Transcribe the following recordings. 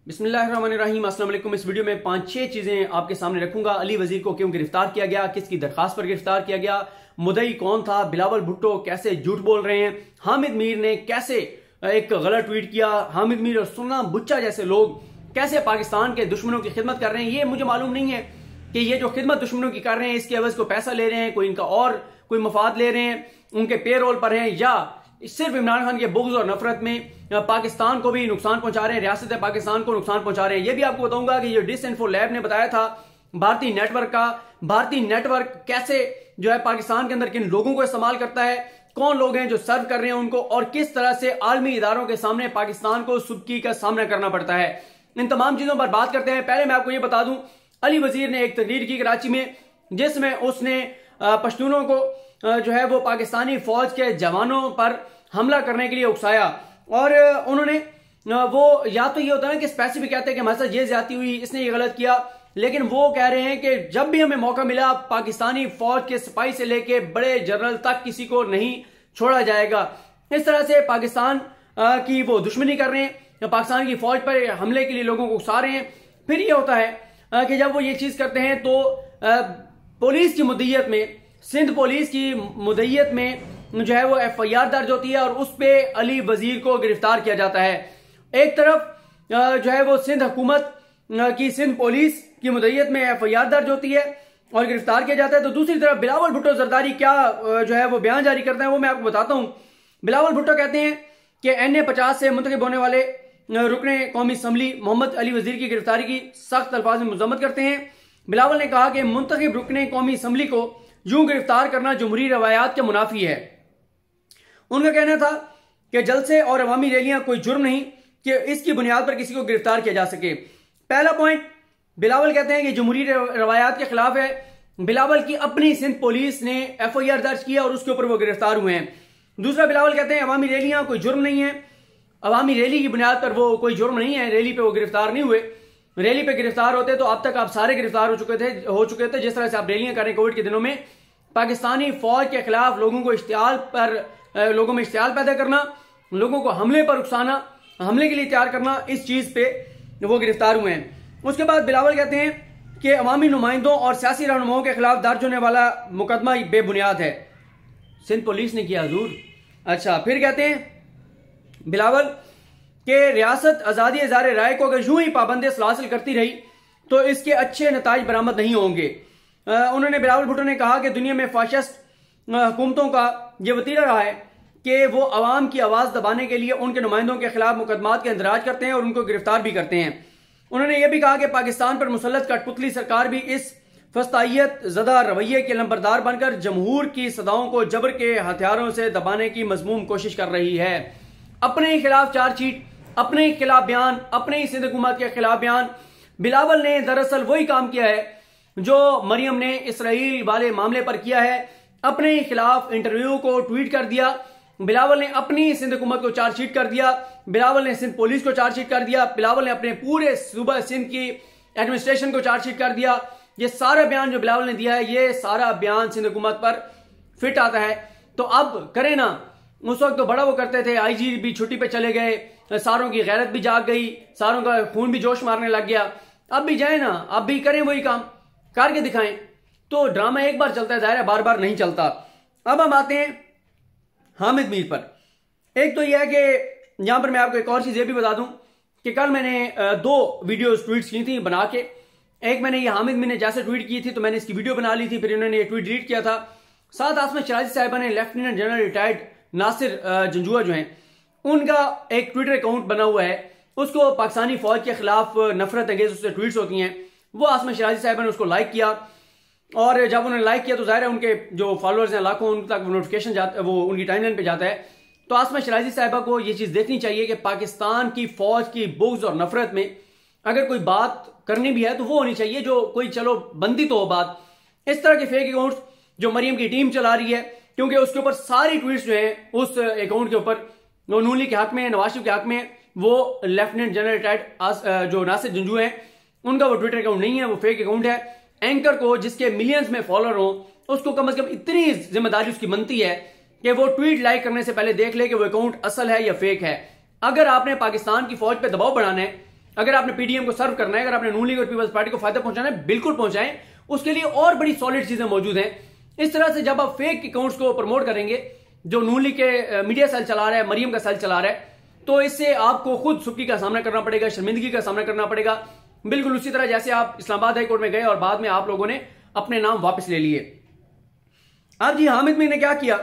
बिस्मिल्लाहिर्रहमानिर्रहीम। अस्सलाम वालेकुम। इस वीडियो में 5-6 चीजें आपके सामने रखूंगा। अली वजीर को क्यों गिरफ्तार किया गया, किसकी दरखास्त पर गिरफ्तार किया गया, मुदई कौन था, बिलावल भुट्टो कैसे झूठ बोल रहे हैं, हामिद मीर ने कैसे एक गलत ट्वीट किया, हामिद मीर और सुन्ना बुच्चा जैसे लोग कैसे पाकिस्तान के दुश्मनों की खिदमत कर रहे हैं। ये मुझे मालूम नहीं है कि ये जो खिदमत दुश्मनों की कर रहे हैं इसके एवज को पैसा ले रहे हैं, कोई इनका और कोई मफाद ले रहे हैं, उनके पेरोल पर हैं, या सिर्फ इमरान खान के बुग़्ज़ और नफरत में पाकिस्तान को भी नुकसान पहुंचा रहे हैं, रियासत पाकिस्तान को नुकसान पहुंचा रहे हैं। यह भी आपको बताऊंगा कि ये डिसइंफो लैब ने बताया था भारतीय नेटवर्क कैसे जो है पाकिस्तान के अंदर किन लोगों को इस्तेमाल करता है, कौन लोग हैं जो सर्व कर रहे हैं उनको, और किस तरह से आलमी इदारों के सामने पाकिस्तान को सुबकी का सामना करना पड़ता है। इन तमाम चीजों पर बात करते हैं। पहले मैं आपको यह बता दूं, अली वजीर ने एक तकरीर की कराची में जिसमें उसने पश्तूनों को जो है वो पाकिस्तानी फौज के जवानों पर हमला करने के लिए उकसाया। और उन्होंने वो या तो ये होता है कि स्पेसिफिक कहते हैं कि हमारे साथ ये ज्यादती हुई, इसने ये गलत किया, लेकिन वो कह रहे हैं कि जब भी हमें मौका मिला पाकिस्तानी फौज के सिपाही से लेके बड़े जनरल तक किसी को नहीं छोड़ा जाएगा। इस तरह से पाकिस्तान की वो दुश्मनी कर रहे हैं, पाकिस्तान की फौज पर हमले के लिए लोगों को उकसा रहे हैं। फिर ये होता है कि जब वो ये चीज करते हैं तो पुलिस की मुद्दइयत में, सिंध पुलिस की मुद्दइयत में जो है वो FIR दर्ज होती है और उस पे अली वजीर को गिरफ्तार किया जाता है। एक तरफ जो है वो सिंध हुकूमत की सिंध पुलिस की मुद्दइयत में FIR दर्ज होती है और गिरफ्तार किया जाता है, तो दूसरी तरफ बिलावल भुट्टो जरदारी क्या जो है वो बयान जारी करते हैं वो मैं आपको बताता हूं। बिलावल भुट्टो कहते हैं कि NA-50 से मुंतखब होने वाले रुकने कौमी असम्बली मोहम्मद अली वजीर की गिरफ्तारी की सख्त अल्फाज में मजम्मत करते हैं। बिलावल ने कहा कि मुंतखब रुकने कौमी असम्बली को यूं गिरफ्तार करना जमहूरी रवायात के मुनाफी है। उनका कहना था कि जलसे और अवामी रैलियां कोई जुर्म नहीं कि इसकी बुनियाद पर किसी को गिरफ्तार किया जा सके। पहला पॉइंट, बिलावल कहते हैं कि जमहूरी रवायात के खिलाफ है। बिलावल की अपनी सिंध पुलिस ने FIR दर्ज किया और उसके ऊपर वो गिरफ्तार हुए हैं। दूसरा, बिलावल कहते हैं अवामी रैलियां कोई जुर्म नहीं है, अवामी रैली की बुनियाद पर वो कोई जुर्म नहीं है, रैली पे वो गिरफ्तार नहीं हुए। रैली पे गिरफ्तार होते तो अब तक आप सारे गिरफ्तार हो चुके थे। जिस तरह से आप रैलियां कर रहे हैं कोविड के दिनों में, पाकिस्तानी फौज के खिलाफ लोगों में इश्तियाल पैदा करना, लोगों को हमले पर उकसाना, हमले के लिए तैयार करना, इस चीज पे वो गिरफ्तार हुए हैं। उसके बाद बिलावल कहते हैं कि अवामी नुमाइंदों और सियासी रहनुमाओं के खिलाफ दर्ज होने वाला मुकदमा बेबुनियाद है। सिंध पुलिस ने किया हजूर। अच्छा, फिर कहते हैं बिलावल के रियासत आजादी इज़हार राय को अगर यूं ही पाबंदी हासिल करती रही तो इसके अच्छे नताइज बरामद नहीं होंगे। उन्होंने बिलावल भुट्टो ने कहा कि दुनिया में फाशिस्ट हुकूमतों का यह वतीरा रहा है कि वो अवाम की आवाज दबाने के लिए उनके नुमाइंदों के खिलाफ मुकदमात के इंदराज करते हैं और उनको गिरफ्तार भी करते हैं। उन्होंने यह भी कहा कि पाकिस्तान पर मुसल्लत कठपुतली सरकार भी इस फस्तायत ज़दा रवैये के लंबरदार बनकर जमहूर की सदाओं को जबर के हथियारों से दबाने की मजमूम कोशिश कर रही है। अपने ही खिलाफ चार्जशीट, अपने ही खिलाफ बयान, अपने ही सिंध हुकूमत के खिलाफ बयान। बिलावल ने दरअसल वही काम किया है जो मरियम ने इसराइल वाले मामले पर किया है। अपने ही खिलाफ इंटरव्यू को ट्वीट कर दिया। बिलावल ने अपनी सिंध हुकूमत को चार्जशीट कर दिया। बिलावल ने सिंध पुलिस को चार्जशीट कर दिया। बिलावल ने अपने पूरे सूबा सिंध की एडमिनिस्ट्रेशन को चार्जशीट कर दिया। ये सारा बयान जो बिलावल ने दिया है, ये सारा बयान सिंध हुकूमत पर फिट आता है। तो अब करें ना, उस वक्त तो बड़ा वो करते थे, IG भी छुट्टी पे चले गए, सारों की गैरत भी जाग गई, सारों का खून भी जोश मारने लग गया। अब भी जाए ना, अब भी करें वही काम, करके दिखाएं। तो ड्रामा एक बार चलता है, दायरा बार बार नहीं चलता। अब हम आते हैं हामिद मीर पर। एक तो यह है कि यहां पर मैं आपको एक और चीज ये भी बता दूं कि कल मैंने 2 वीडियो ट्वीट्स की थी बना के। एक मैंने ये हामिद मीर ने जैसे ट्वीट की थी तो मैंने इसकी वीडियो बना ली थी, फिर इन्होंने ये ट्वीट डिलीट किया था। साथ आसमा शराजी साहिबा ने lieutenant general retired Nasir Janjua जो हैं उनका एक ट्विटर अकाउंट बना हुआ है, उसको पाकिस्तानी फौज के खिलाफ नफरत अंगेज उससे ट्वीट्स होती हैं, वो आसमा शराजी साहिबा ने उसको लाइक किया। और जब उन्होंने लाइक किया तो जाहिर है उनके जो फॉलोअर्स हैं लाखों, उन तक नोटिफिकेशन जाता है, वो उनकी टाइमलाइन पे जाता है। तो आसमा शराजी साहिबा को ये चीज देखनी चाहिए कि पाकिस्तान की फौज की बुग़्ज़ और नफरत में अगर कोई बात करनी भी है तो वो होनी चाहिए जो कोई चलो बनती तो हो बात। इस तरह के फेक अकाउंट्स जो मरियम की टीम चला रही है, क्योंकि उसके ऊपर सारी ट्वीट्स जो है उस अकाउंट के ऊपर वो नून लीग के हक में है, नवाज शरीफ के हक में है। वो लेफ्टिनेंट जनरल रिटायर्ड जो नासिर जंजू है उनका वो ट्विटर अकाउंट नहीं है, वो फेक अकाउंट है। एंकर को जिसके मिलियंस में फॉलोअर हो उसको कम से कम इतनी जिम्मेदारी उसकी बनती है कि वो ट्वीट लाइक करने से पहले देख ले कि वो अकाउंट असल है या फेक है। अगर आपने पाकिस्तान की फौज पे दबाव बढ़ाना है, अगर आपने पीडीएम को सर्व करना है, अगर आपने नून लीग और पीपल्स पार्टी को फायदा पहुंचाना है, बिल्कुल पहुंचाएं। उसके लिए और बड़ी सॉलिड चीजें मौजूद हैं। इस तरह से जब आप फेक अकाउंट्स को प्रमोट करेंगे, जो नून लीग के मीडिया सेल चला रहा है, मरियम का सेल चला रहा है, तो इससे आपको खुद सुक्की का सामना करना पड़ेगा, शर्मिंदगी का सामना करना पड़ेगा। बिल्कुल उसी तरह जैसे आप इस्लामाबाद हाई कोर्ट में गए और बाद में आप लोगों ने अपने नाम वापस ले लिए। अब जी हामिद मीर ने क्या किया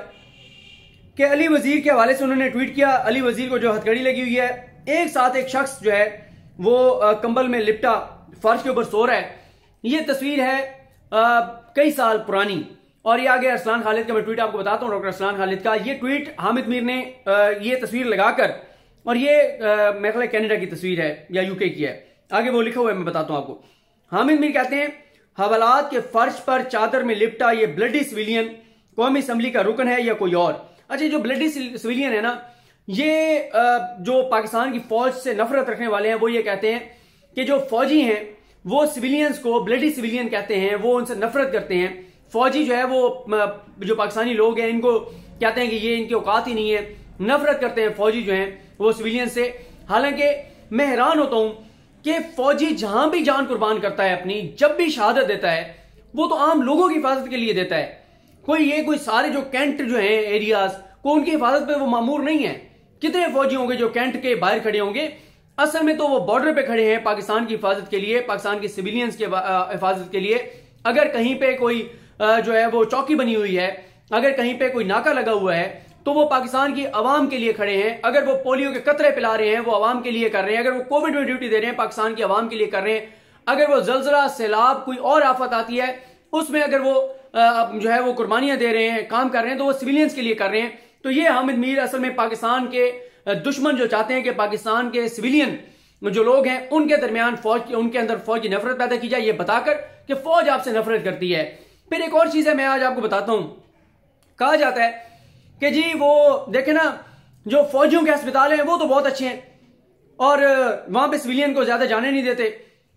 कि अली वजीर के हवाले से उन्होंने ट्वीट किया। अली वजीर को जो हथकड़ी लगी हुई है, एक साथ एक शख्स जो है वो कंबल में लिपटा फर्श के ऊपर सो रहा है। ये तस्वीर है कई साल पुरानी, और ये आगे अरसलान खालिद का मैं ट्वीट आपको बताता हूं, डॉक्टर अरसलान खालिद का ये ट्वीट हामिद मीर ने ये तस्वीर लगाकर, और ये मेरे ख्याल कनाडा की तस्वीर है या यूके की है, आगे वो लिखा हुआ है, मैं बताता हूं आपको। हामिद मीर कहते हैं, हवालात के फर्श पर चादर में लिपटा ये ब्लडी सिविलियन कौमी असम्बली का रुकन है या कोई और। अच्छा, जो ब्लडी सिविलियन है ना, ये जो पाकिस्तान की फौज से नफरत रखने वाले हैं, वो ये कहते हैं कि जो फौजी हैं वो सिविलियंस को ब्लडी सिविलियन कहते हैं, वो उनसे नफरत करते हैं। फौजी जो है वो जो पाकिस्तानी लोग हैं इनको कहते हैं कि ये इनकी औकात ही नहीं है, नफरत करते हैं फौजी जो हैं वो सिविलियन से। हालांकि मैं हैरान होता हूं कि फौजी जहां भी जान कुर्बान करता है अपनी, जब भी शहादत देता है, वो तो आम लोगों की हिफाजत के लिए देता है। कोई सारे जो कैंट जो हैं एरियाज को उनकी हिफाजत पे वो मामूर नहीं है। कितने फौजी होंगे जो कैंट के बाहर खड़े होंगे, असल में तो वो बॉर्डर पे खड़े हैं पाकिस्तान की हिफाजत के लिए, पाकिस्तान के सिविलियंस के हिफाजत के लिए। अगर कहीं पे कोई जो है वो चौकी बनी हुई है, अगर कहीं पे कोई नाका लगा हुआ है, तो वो पाकिस्तान की आवाम के लिए खड़े हैं। अगर वो पोलियो के कतरे पिला रहे हैं, वो आवाम के लिए कर रहे हैं। अगर वो कोविड में ड्यूटी दे रहे हैं, पाकिस्तान की आवाम के लिए कर रहे हैं। अगर वो जलजला, सैलाब, कोई और आफत आती है, उसमें अगर वो जो है वो कुर्बानियां दे रहे हैं, काम कर रहे हैं, तो वो सिविलियंस के लिए कर रहे हैं। तो ये हामिद मीर असल में पाकिस्तान के दुश्मन जो चाहते हैं कि पाकिस्तान के सिविलियन जो लोग हैं उनके दरमियान उनके अंदर फौज की नफरत पैदा की जाए, ये बताकर कि फौज आपसे नफरत करती है। फिर एक और चीज है, मैं आज आपको बताता हूं। कहा जाता है कि जी वो देखे ना, जो फौजियों के अस्पताल हैं वो तो बहुत अच्छे हैं और वहां पे सिविलियन को ज्यादा जाने नहीं देते,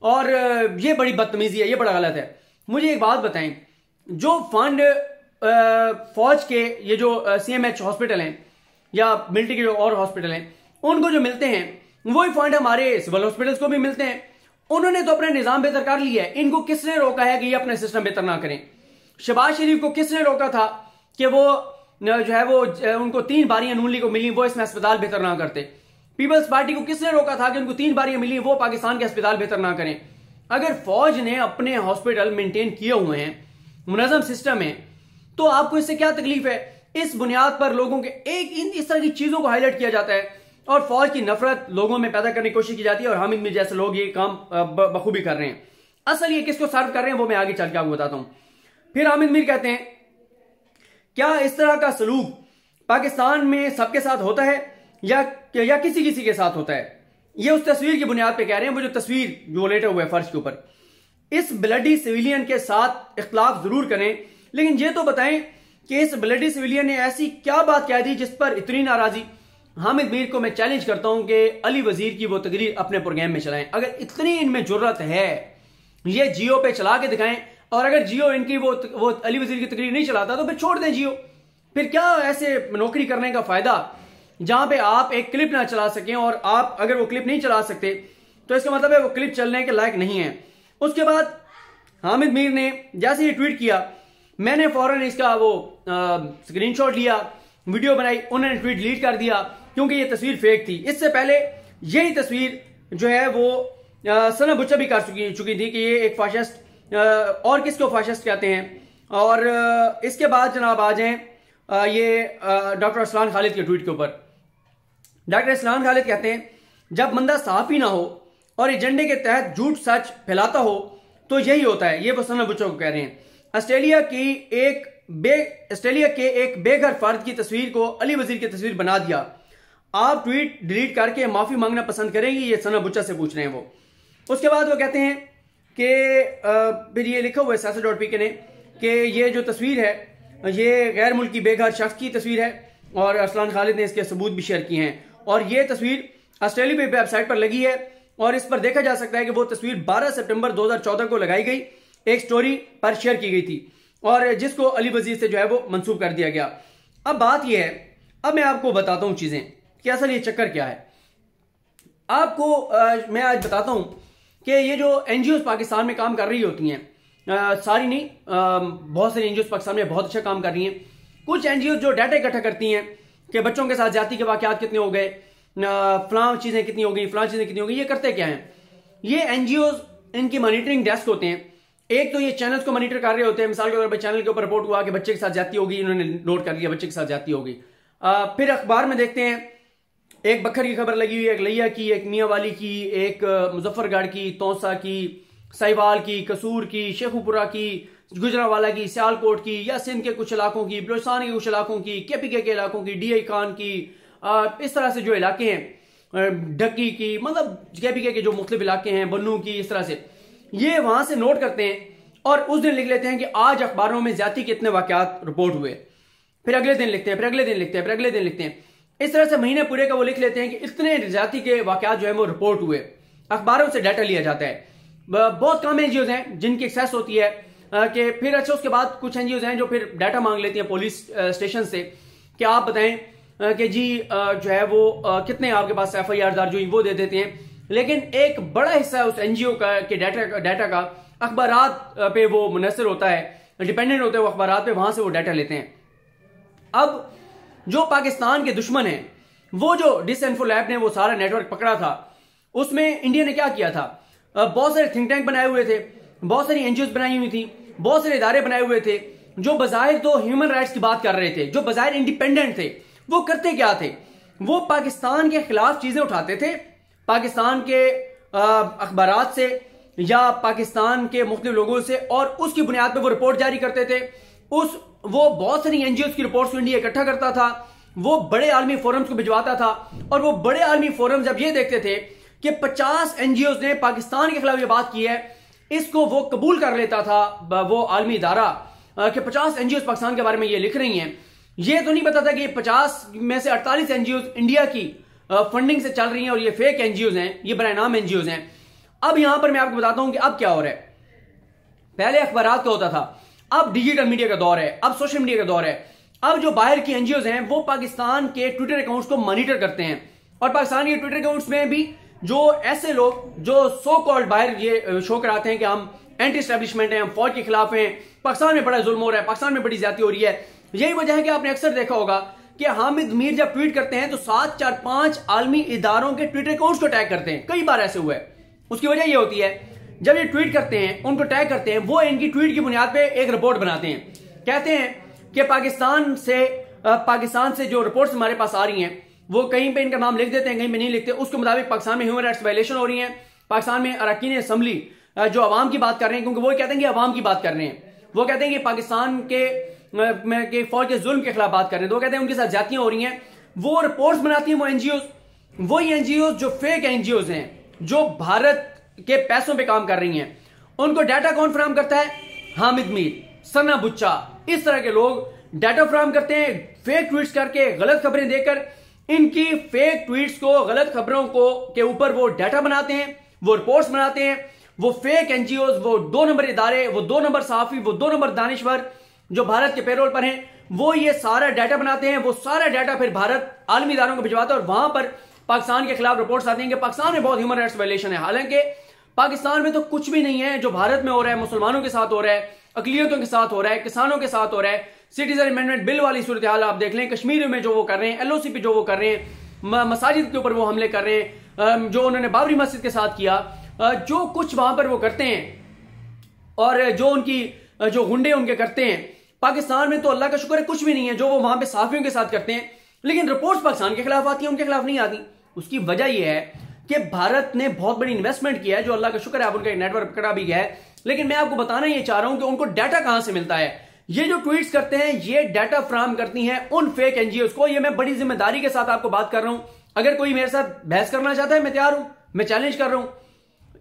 और ये बड़ी बदतमीजी है, ये बड़ा गलत है। मुझे एक बात बताएं, जो फंड फौज के ये जो CMH हॉस्पिटल हैं या मिलिट्री के जो और हॉस्पिटल हैं उनको जो मिलते हैं, वही फंड हमारे सिविल हॉस्पिटल्स को भी मिलते हैं। उन्होंने तो अपना निजाम बेहतर कर लिया है। इनको किसने रोका है कि ये अपना सिस्टम बेहतर ना करें? शहबाज शरीफ को किसने रोका था कि वो जो है वो उनको 3 बारियां नून लीग को मिली, वो इसमें अस्पताल बेहतर ना करते? पीपल्स पार्टी को किसने रोका था कि उनको 3 बारियां मिली, वो पाकिस्तान के अस्पताल बेहतर ना करें? अगर फौज ने अपने हॉस्पिटल मेंटेन किए हुए हैं, मुनज़्ज़म सिस्टम है, तो आपको इससे क्या तकलीफ है? इस बुनियाद पर लोगों के इस तरह की चीजों को हाईलाइट किया जाता है और फौज की नफरत लोगों में पैदा करने की कोशिश की जाती है, और हामिद मीर जैसे लोग ये काम बखूबी कर रहे हैं। असल ये किसको सर्व कर रहे हैं वो मैं आगे चल के आपको बताता हूं। फिर हामिद मीर कहते हैं, क्या इस तरह का सलूक पाकिस्तान में सबके साथ होता है या किसी किसी के साथ होता है? ये उस तस्वीर की बुनियाद पे कह रहे हैं, वो जो तस्वीर जो लेटे हुए फर्श के ऊपर, इस ब्लडी सिविलियन के साथ इख्तिलाफ जरूर करें, लेकिन ये तो बताएं कि इस ब्लडी सिविलियन ने ऐसी क्या बात कह दी जिस पर इतनी नाराजगी? हामिद मीर को मैं चैलेंज करता हूं कि अली वजीर की वो तकरीर अपने प्रोग्राम में चलाएं। अगर इतनी इनमें जुर्रत है, ये जियो पे चला के दिखाएं, और अगर जियो इनकी वो अली वजीर की तकरीर नहीं चलाता तो फिर छोड़ दें जियो। फिर क्या ऐसे नौकरी करने का फायदा जहां पे आप एक क्लिप ना चला सकें, और आप अगर वो क्लिप नहीं चला सकते तो इसका मतलब है वो क्लिप चलने के लायक नहीं है। उसके बाद हामिद मीर ने जैसे ही ट्वीट किया, मैंने फौरन इसका वो स्क्रीनशॉट लिया, वीडियो बनाई, उन्होंने ट्वीट डिलीट कर दिया क्योंकि ये तस्वीर फेक थी। इससे पहले यही तस्वीर जो है वो सना बुच्चा भी कर चुकी थी कि ये एक फाशिस्ट, और किसको फाशिस्ट कहते हैं। और इसके बाद जनाब आ जाएं ये डॉक्टर अरसलान खालिद के ट्वीट के ऊपर। डॉक्टर अरसलान खालिद कहते हैं, जब बंदा साफ ही ना हो और एजेंडे के तहत झूठ सच फैलाता हो तो यही होता है। ये वो सना बुच्चा को कह रहे हैं। ऑस्ट्रेलिया के एक बेघर फर्द की तस्वीर को अली वजीर की तस्वीर बना दिया। आप ट्वीट डिलीट करके माफी मांगना पसंद करेंगी? ये सना बुच्चा से पूछ रहे हैं वो। उसके बाद वो कहते हैं कि फिर ये लिखा हुआ है siyaset.pk ने कि ये जो तस्वीर है ये गैर मुल्की बेघर शख्स की तस्वीर है, और अरसलान खालिद ने इसके सबूत भी शेयर किए हैं। और ये तस्वीर ऑस्ट्रेलिया वेबसाइट पर लगी है, और इस पर देखा जा सकता है कि वो तस्वीर 12 सितंबर 2014 को लगाई गई, एक स्टोरी पर शेयर की गई थी, और जिसको अली वजीर से जो है वो मंसूब कर दिया गया। अब बात यह है, अब मैं आपको बताता हूं चीजें कि असल ये चक्कर क्या है। आपको मैं आज बताता हूं कि ये जो एनजीओ पाकिस्तान में काम कर रही होती हैं, सारी नहीं, बहुत सारी एनजीओ पाकिस्तान में बहुत अच्छा काम कर रही हैं। कुछ एनजीओ जो डाटा इकट्ठा करती हैं कि बच्चों के साथ ज्यादती के वाकयात कितने हो गए, फलां चीजें कितनी हो गई, फलां चीजें कितनी हो गई, ये करते क्या हैं? ये एनजीओ, इनकी मॉनिटरिंग डेस्क होते हैं। एक तो ये चैनल्स को मॉनिटर कर रहे होते हैं। मिसाल के तौर पर चैनल के ऊपर रिपोर्ट हुआ कि बच्चे के साथ ज्यादती होगी, इन्होंने नोट कर लिया बच्चे के साथ ज्यादती होगी। फिर अखबार में देखते हैं एक बखर की खबर लगी हुई है, एक लिया की, एक मियाँ वाली की, एक मुजफ्फरगढ़ की, तौसा की, साहिवाल की, कसूर की, शेखुपुरा की, गुजरावाला की, सियालकोट की, या सिंध के कुछ इलाकों की, बलोचिस्तान के कुछ इलाकों की, केपीके के इलाकों की, डीआई खान की, इस तरह से जो इलाके हैं, ढक्की की, मतलब केपीके के जो मुख्तलिफ इलाके हैं, बन्नू की, इस तरह से ये वहां से नोट करते हैं और उस दिन लिख लेते हैं कि आज अखबारों में ज्यादती के इतने वाकयात रिपोर्ट हुए। फिर अगले दिन लिखते हैं, फिर अगले दिन लिखते हैं, फिर अगले दिन लिखते हैं। इस तरह से महीने पूरे का वो लिख लेते हैं कि इतने ज्यादती के वाकयात जो है वो रिपोर्ट हुए। अखबारों से डाटा लिया जाता है। बहुत कम एनजीओ हैं जिनकी एक्सेस होती है कि फिर अच्छा उसके बाद कुछ एनजीओ हैं जो फिर डाटा मांग लेती हैं पुलिस स्टेशन से कि आप बताएं कि जी जो है वो कितने आपके पास FIR दर्ज हुई, वो दे देते हैं। लेकिन एक बड़ा हिस्सा उस एनजीओ का के डाटा का अखबारात पे वो मुनसर होता है, डिपेंडेंट होते हैं वो अखबारात पे, वहां से वो डाटा लेते हैं। अब जो पाकिस्तान के दुश्मन हैं, वो जो डिसइंफो लैब ने वो सारा नेटवर्क पकड़ा था, उसमें इंडिया ने क्या किया था? बहुत सारे थिंक टैंक बनाए हुए थे, बहुत सारी एनजीओ बनाई हुई थी, बहुत सारे इदारे बनाए हुए थे जो बजाहिर तो ह्यूमन राइट्स की बात कर रहे थे, जो बजाहिर इंडिपेंडेंट थे। वो करते क्या थे? वो पाकिस्तान के खिलाफ चीजें उठाते थे, पाकिस्तान के अखबारात से या पाकिस्तान के मुख्तलिफ लोगों से, और उसकी बुनियाद पर वो रिपोर्ट जारी करते थे। वो बहुत सारी एनजीओ की रिपोर्ट्स को इंडिया इकट्ठा करता था, वो बड़े आलमी फोरम्स को भिजवाता था, और वो बड़े आलमी फोरम जब ये देखते थे कि 50 एनजीओ ने पाकिस्तान के खिलाफ ये बात की है, इसको वो कबूल कर लेता था वो आलमी इदारा कि 50 एनजीओ पाकिस्तान के बारे में ये लिख रही हैं। ये तो नहीं पता था कि 50 में से 48 एनजीओ इंडिया की फंडिंग से चल रही हैं और ये फेक एनजीओ हैं, ये बराए नाम एनजीओ हैं। अब यहां पर मैं आपको बताता हूं कि अब क्या हो रहा है। पहले अखबारात का होता था, अब डिजिटल मीडिया का दौर है, अब सोशल मीडिया का दौर है। अब जो बाहर की एनजीओ हैं वो पाकिस्तान के ट्विटर अकाउंट्स को मॉनिटर करते हैं, और पाकिस्तान के ट्विटर अकाउंट्स में भी जो ऐसे लोग जो सो कॉल्ड बाहर ये शो कराते हैं कि हम एंटी एस्टेब्लिशमेंट हैं, हम फौज के खिलाफ हैं, पाकिस्तान में बड़ा जुल्म हो रहा है, पाकिस्तान में बड़ी ज्यादती हो रही है। यही वजह है कि आपने अक्सर देखा होगा कि हामिद मीर जब ट्वीट करते हैं तो 7, 4, 5 आलमी इदारों के ट्विटर अकाउंट्स को टैग करते हैं। कई बार ऐसे हुआ है। उसकी वजह यह होती है जब ये ट्वीट करते हैं, उनको टैग करते हैं, वो इनकी ट्वीट की बुनियाद पे एक रिपोर्ट बनाते हैं। कहते हैं कि पाकिस्तान से जो रिपोर्ट्स हमारे पास आ रही हैं वो कहीं पे इनका नाम लिख देते हैं, कहीं पे नहीं लिखते। उसके मुताबिक पाकिस्तान में ह्यूमन राइट्स वायलेशन हो रही है, पाकिस्तान में अरकान असेंबली जो अवाम की बात कर रहे हैं, क्योंकि वो कहते हैं कि अवाम की बात कर रहे हैं, वो कहते हैं कि पाकिस्तान के फौज के जुल्म के खिलाफ बात कर रहे हैं, तो वो कहते हैं उनके साथ ज्यादतियां हो रही हैं। वो रिपोर्ट्स बनाती हैं वो एनजीओ, वही एनजीओ जो फेक एनजीओ हैं, जो भारत के पैसों पे काम कर रही हैं। उनको डाटा कौन फराहम करता है? हामिद मीर, सना बुच्चा, इस तरह के लोग डाटा फराहम करते हैं, फेक ट्वीट्स करके, गलत खबरें देकर। इनकी फेक ट्वीट्स को, गलत खबरों को के ऊपर वो डाटा बनाते हैं, वो रिपोर्ट्स बनाते हैं। वो फेक एनजीओ, वो 2 नंबर इदारे, वो 2 नंबर सहाफी, वो 2 नंबर दानिश्वर जो भारत के पेरोल पर हैं, वो ये सारा डाटा बनाते हैं। वो सारा डाटा फिर भारत आलमी इदारों को भिजवाता है, और वहां पर पाकिस्तान के खिलाफ रिपोर्ट्स आती हैं कि पाकिस्तान में बहुत ह्यूमन राइट्स वायलेशन है। हालांकि पाकिस्तान में तो कुछ भी नहीं है। जो भारत में हो रहा है, मुसलमानों के साथ हो रहा है, अकलियतों के साथ हो रहा है, किसानों के साथ हो रहा है। सिटीजन अमेंडमेंट बिल वाली सूरत हाल आप देख लें, कश्मीर में जो वो कर रहे हैं, LOC पे जो वो कर रहे हैं, मसाजिद के ऊपर वो हमले कर रहे हैं, जो उन्होंने बाबरी मस्जिद के साथ किया, जो कुछ वहां पर वो करते हैं और जो उनकी जो गुंडे उनके करते हैं। पाकिस्तान में तो अल्लाह का शुक्र है कुछ भी नहीं है जो वो वहां पे साफियों के साथ करते हैं, लेकिन रिपोर्ट्स पाकिस्तान के खिलाफ आती है, उनके खिलाफ नहीं आती। उसकी वजह यह है कि भारत ने बहुत बड़ी इन्वेस्टमेंट किया है, जो अल्लाह का शुक्र है अब उनका एक नेटवर्क पकड़ा भी गया है। लेकिन मैं आपको बताना ये चाह रहा हूं कि उनको डाटा कहां से मिलता है। ये जो ट्वीट्स करते हैं ये डाटा फराहम करती हैं उन फेक एनजीओ को। ये मैं बड़ी जिम्मेदारी के साथ आपको बात कर रहा हूं। अगर कोई मेरे साथ बहस करना चाहता है, मैं तैयार हूं, मैं चैलेंज कर रहा हूं।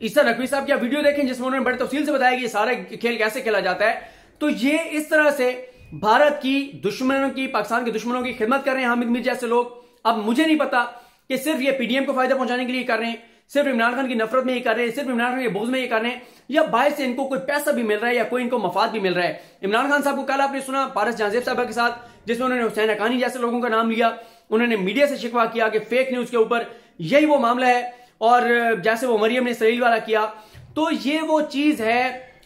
ईसा नकवी साहब की वीडियो देखें जिसमें उन्होंने बड़ी तफसील से बताया कि ये सारा खेल कैसे खेला जाता है। तो ये इस तरह से भारत की दुश्मनों की, पाकिस्तान के दुश्मनों की खिदमत कर रहे हैं हामिद मीर जैसे लोग। अब मुझे नहीं पता कि सिर्फ ये पीडीएम को फायदा पहुंचाने के लिए कर रहे हैं, सिर्फ इमरान खान की नफरत में ये कर रहे हैं, सिर्फ इमरान खान के बोझ में ये कर रहे हैं, या बाहर से इनको कोई पैसा भी मिल रहा है या कोई इनको मफाद भी मिल रहा है। इमरान खान साहब को कल आपने सुना पारस जहांजेब साहब के साथ, जिसमें उन्होंने हुसैन हक्कानी जैसे लोगों का नाम लिया, उन्होंने मीडिया से शिकवा किया कि फेक न्यूज के ऊपर यही वो मामला है। और जैसे वो मरियम ने इसराइल वाला किया। तो ये वो चीज है,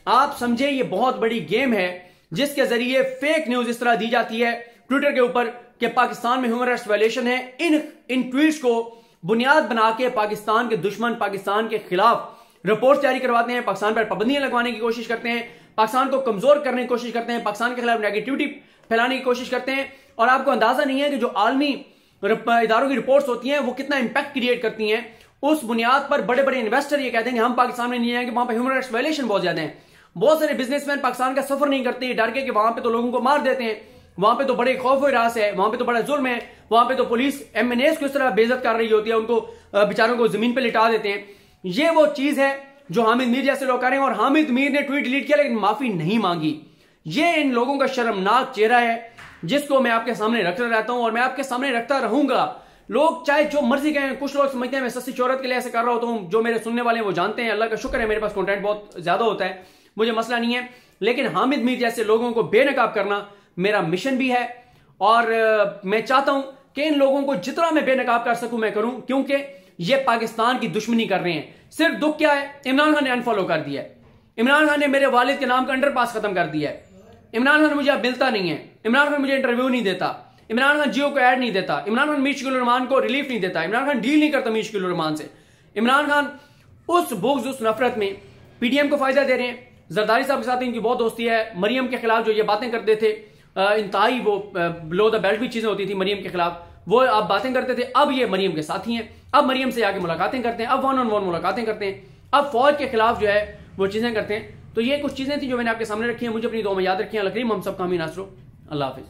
आप समझे, ये बहुत बड़ी गेम है जिसके जरिए फेक न्यूज इस तरह दी जाती है ट्विटर के ऊपर कि पाकिस्तान में ह्यूमन राइट्स वायलेशन है। इन ट्वीट्स को बुनियाद बना के पाकिस्तान के दुश्मन पाकिस्तान के खिलाफ रिपोर्ट जारी करवाते हैं, पाकिस्तान पर पाबंदियां लगवाने की कोशिश करते हैं, पाकिस्तान को कमजोर करने की कोशिश करते हैं, पाकिस्तान के खिलाफ नेगेटिविटी फैलाने की कोशिश करते हैं। और आपको अंदाजा नहीं है कि जो आलमी इदारों की रिपोर्ट्स होती हैं वो कितना इंपैक्ट क्रिएट करती हैं। उस बुनियाद पर बड़े बड़े इन्वेस्टर ये कहते हैं कि हम पाकिस्तान में नहीं आएंगे, वहां पर ह्यूमन राइट्स वायलेशन बहुत ज्यादा है। बहुत सारे बिजनेसमैन पाकिस्तान का सफर नहीं करते डर के कि वहां पे तो लोगों को मार देते हैं, वहां पे तो बड़े खौफ हिरास है, वहां पे तो बड़ा जुल्म है, वहां पे तो पुलिस एमएनएस को इस तरह बेइज्जत कर रही होती है, उनको बेचारों को जमीन पे लिटा देते हैं। ये वो चीज है जो हामिद मीर जैसे लोग कर रहे हैं। और हामिद मीर ने ट्वीट डिलीट किया लेकिन माफी नहीं मांगी। ये इन लोगों का शर्मनाक चेहरा है जिसको मैं आपके सामने रखता रहता हूं और मैं आपके सामने रखता रहूंगा। लोग चाहे जो मर्जी कहें, कुछ लोग समझते हैं मैं सस्ती शोहरत के लिए ऐसे कर रहा होता हूं। जो मेरे सुनने वाले हैं वो जानते हैं, अल्लाह का शुक्र है मेरे पास कंटेंट बहुत ज्यादा होता है, मुझे मसला नहीं है। लेकिन हामिद मीर जैसे लोगों को बेनकाब करना मेरा मिशन भी है और मैं चाहता हूं कि इन लोगों को जितना मैं बेनकाब कर सकूं मैं करूं, क्योंकि ये पाकिस्तान की दुश्मनी कर रहे हैं। सिर्फ दुख क्या है, इमरान खान ने अनफॉलो कर दिया है, इमरान खान ने मेरे वालिद के नाम का अंडरपास खत्म कर दिया है, इमरान खान मुझे अब मिलता नहीं है, इमरान खान मुझे इंटरव्यू नहीं देता, इमरान खान जियो को ऐड नहीं देता, इमरान खान मीर शकील रहमान को रिलीफ नहीं देता, इमरान खान डील नहीं करता मीर शकील रहमान से। इमरान खान उस बुग़्ज़ उस नफरत में पीडीएम को फायदा दे रहे हैं। जरदारी साहब के साथ इनकी बहुत दोस्ती है। मरियम के खिलाफ जो ये बातें करते थे, इंतहाई वो बिलो द बेल्ट भी चीजें होती थी मरियम के खिलाफ, वो आप बातें करते थे। अब ये मरियम के साथी हैं, अब मरियम से आके मुलाकातें करते हैं, अब 1-on-1 मुलाकातें करते हैं, अब फौज के खिलाफ जो है वो चीजें करते हैं। तो ये कुछ चीजें थी जो मैंने आपके सामने रखी हैं। मुझे अपनी दुआ में याद रखी हैं। अल्लाह करीम हम सबका आमीन। अल्लाह हाफिज।